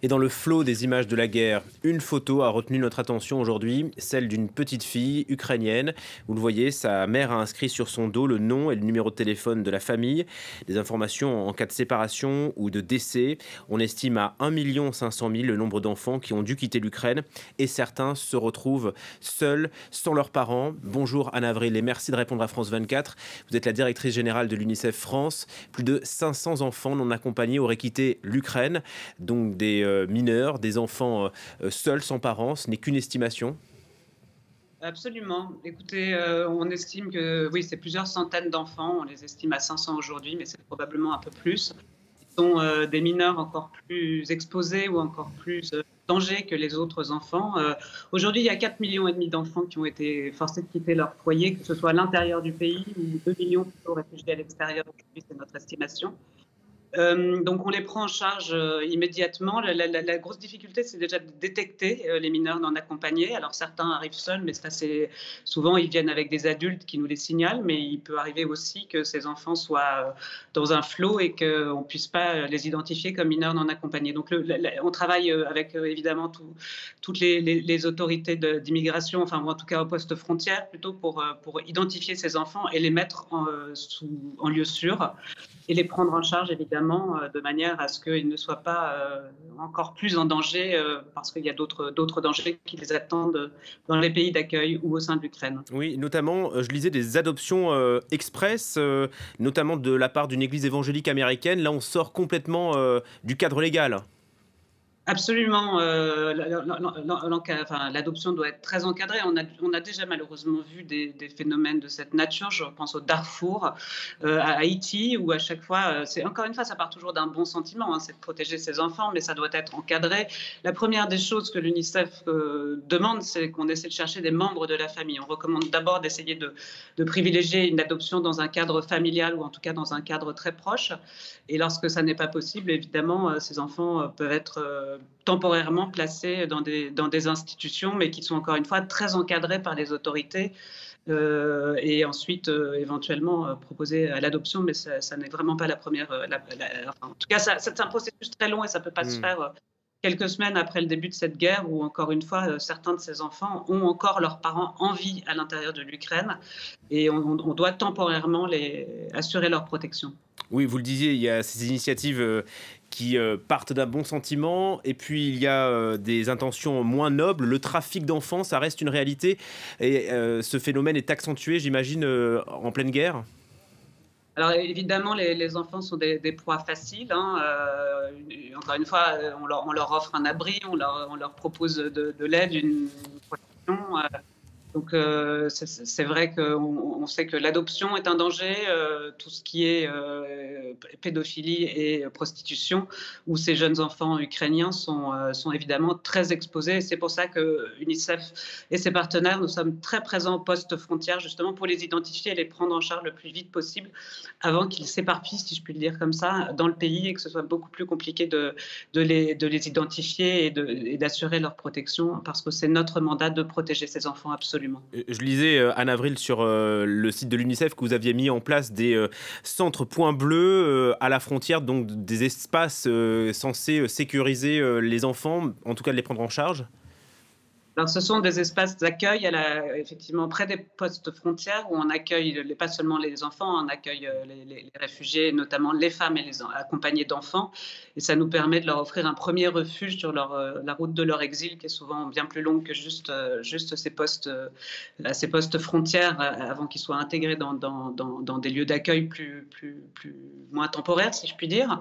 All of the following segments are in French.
Et dans le flot des images de la guerre, une photo a retenu notre attention aujourd'hui, celle d'une petite fille ukrainienne. Vous le voyez, sa mère a inscrit sur son dos le nom et le numéro de téléphone de la famille, des informations en cas de séparation ou de décès. On estime à 1 500 000 le nombre d'enfants qui ont dû quitter l'Ukraine et certains se retrouvent seuls, sans leurs parents. Bonjour Anne Avril et merci de répondre à France 24. Vous êtes la directrice générale de l'UNICEF France. Plus de 500 enfants non accompagnés auraient quitté l'Ukraine, donc des mineurs, des enfants seuls, sans parents. Ce n'est qu'une estimation. Absolument. Écoutez, on estime que oui, c'est plusieurs centaines d'enfants. On les estime à 500 aujourd'hui, mais c'est probablement un peu plus. Ils sont des mineurs encore plus exposés ou encore plus danger que les autres enfants. Aujourd'hui, il y a 4,5 millions d'enfants qui ont été forcés de quitter leur foyer, que ce soit à l'intérieur du pays ou 2 millions plutôt réfugiés à l'extérieur. Aujourd'hui, c'est notre estimation. Donc on les prend en charge immédiatement. La grosse difficulté, c'est déjà de détecter les mineurs non accompagnés. Alors certains arrivent seuls, mais ça, souvent ils viennent avec des adultes qui nous les signalent, mais il peut arriver aussi que ces enfants soient dans un flot et qu'on ne puisse pas les identifier comme mineurs non accompagnés. Donc on travaille avec évidemment toutes les autorités d'immigration, enfin ou en tout cas au poste frontière, plutôt pour identifier ces enfants et les mettre en lieu sûr et les prendre en charge évidemment de manière à ce qu'ils ne soient pas encore plus en danger parce qu'il y a d'autres dangers qui les attendent dans les pays d'accueil ou au sein de l'Ukraine. Oui, notamment, je lisais des adoptions express, notamment de la part d'une église évangélique américaine. Là, on sort complètement du cadre légal. Absolument, l'adoption doit être très encadrée. On a déjà malheureusement vu des phénomènes de cette nature. Je pense au Darfour, à Haïti, où à chaque fois, encore une fois, ça part toujours d'un bon sentiment, hein, c'est de protéger ses enfants, mais ça doit être encadré. La première des choses que l'UNICEF demande, c'est qu'on essaie de chercher des membres de la famille. On recommande d'abord d'essayer de privilégier une adoption dans un cadre familial ou en tout cas dans un cadre très proche. Et lorsque ça n'est pas possible, évidemment, ces enfants peuvent être temporairement placés dans des institutions, mais qui sont encore une fois très encadrées par les autorités et ensuite éventuellement proposés à l'adoption, mais ça n'est vraiment pas la première. En tout cas, c'est un processus très long et ça ne peut pas se faire quelques semaines après le début de cette guerre où, encore une fois, certains de ces enfants ont encore leurs parents en vie à l'intérieur de l'Ukraine et on doit temporairement assurer leur protection. Oui, vous le disiez, il y a ces initiatives qui partent d'un bon sentiment, et puis il y a des intentions moins nobles. Le trafic d'enfants, ça reste une réalité, et ce phénomène est accentué, j'imagine, en pleine guerre. Alors évidemment, les enfants sont des proies faciles, hein. Encore une fois, on leur offre un abri, on leur propose de l'aide, une protection. Donc c'est vrai qu'on sait que l'adoption est un danger, tout ce qui est pédophilie et prostitution, où ces jeunes enfants ukrainiens sont évidemment très exposés. C'est pour ça que UNICEF et ses partenaires, nous sommes très présents au poste frontière, justement pour les identifier et les prendre en charge le plus vite possible, avant qu'ils s'éparpillent, si je puis le dire comme ça, dans le pays et que ce soit beaucoup plus compliqué de les identifier et d'assurer leur protection, parce que c'est notre mandat de protéger ces enfants absolument. Je lisais, Anne Avril, sur le site de l'UNICEF, que vous aviez mis en place des centres points bleus à la frontière, donc des espaces censés sécuriser les enfants, en tout cas de les prendre en charge. Alors, ce sont des espaces d'accueil effectivement près des postes frontières où on accueille pas seulement les enfants, on accueille les réfugiés, notamment les femmes et les accompagnés d'enfants. Et ça nous permet de leur offrir un premier refuge sur la route de leur exil, qui est souvent bien plus longue que juste ces postes frontières avant qu'ils soient intégrés dans des lieux d'accueil moins temporaires, si je puis dire.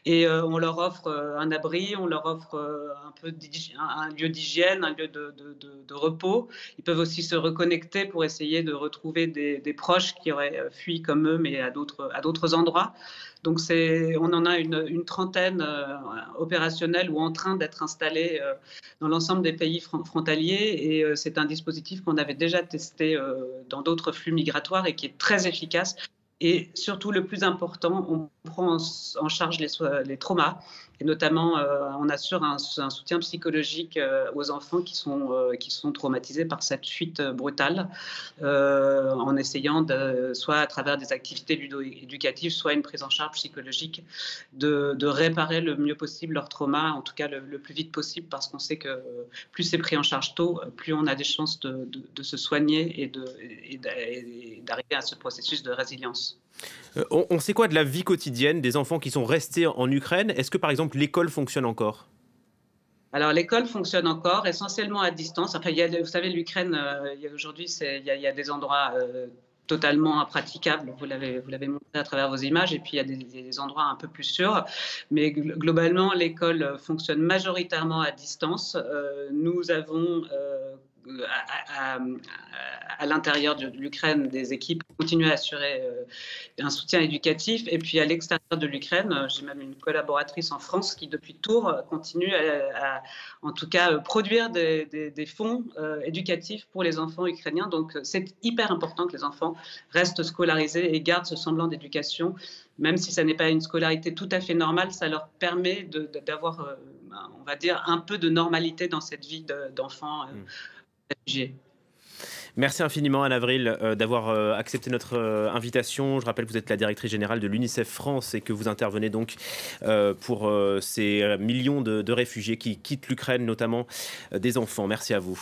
Et on leur offre un abri, on leur offre un lieu d'hygiène, un lieu de repos. Ils peuvent aussi se reconnecter pour essayer de retrouver des proches qui auraient fui comme eux, mais à d'autres endroits. Donc on en a une trentaine opérationnels ou en train d'être installés dans l'ensemble des pays frontaliers. Et c'est un dispositif qu'on avait déjà testé dans d'autres flux migratoires et qui est très efficace. Et surtout, le plus important, on prend en charge les traumas Et notamment, on assure un soutien psychologique aux enfants qui sont traumatisés par cette fuite brutale, en essayant soit à travers des activités ludo-éducatives, soit une prise en charge psychologique, de réparer le mieux possible leur trauma, en tout cas le plus vite possible, parce qu'on sait que plus c'est pris en charge tôt, plus on a des chances de se soigner et d'arriver à ce processus de résilience. On sait quoi de la vie quotidienne des enfants qui sont restés en Ukraine? Est-ce que, par exemple, l'école fonctionne encore? Alors l'école fonctionne encore, essentiellement à distance. Enfin, vous savez, l'Ukraine, aujourd'hui, il y a des endroits totalement impraticables. Vous l'avez montré à travers vos images. Et puis, il y a des endroits un peu plus sûrs. Mais globalement, l'école fonctionne majoritairement à distance. Nous avons à l'intérieur de l'Ukraine des équipes qui continuent à assurer un soutien éducatif. Et puis à l'extérieur de l'Ukraine, j'ai même une collaboratrice en France qui, depuis Tours, continue en tout cas, produire des fonds éducatifs pour les enfants ukrainiens. Donc c'est hyper important que les enfants restent scolarisés et gardent ce semblant d'éducation. Même si ça n'est pas une scolarité tout à fait normale, ça leur permet d'avoir, on va dire, un peu de normalité dans cette vie d'enfants réfugiés. Merci infiniment, Anne Avril, d'avoir accepté notre invitation. Je rappelle que vous êtes la directrice générale de l'UNICEF France et que vous intervenez donc pour ces millions de réfugiés qui quittent l'Ukraine, notamment des enfants. Merci à vous.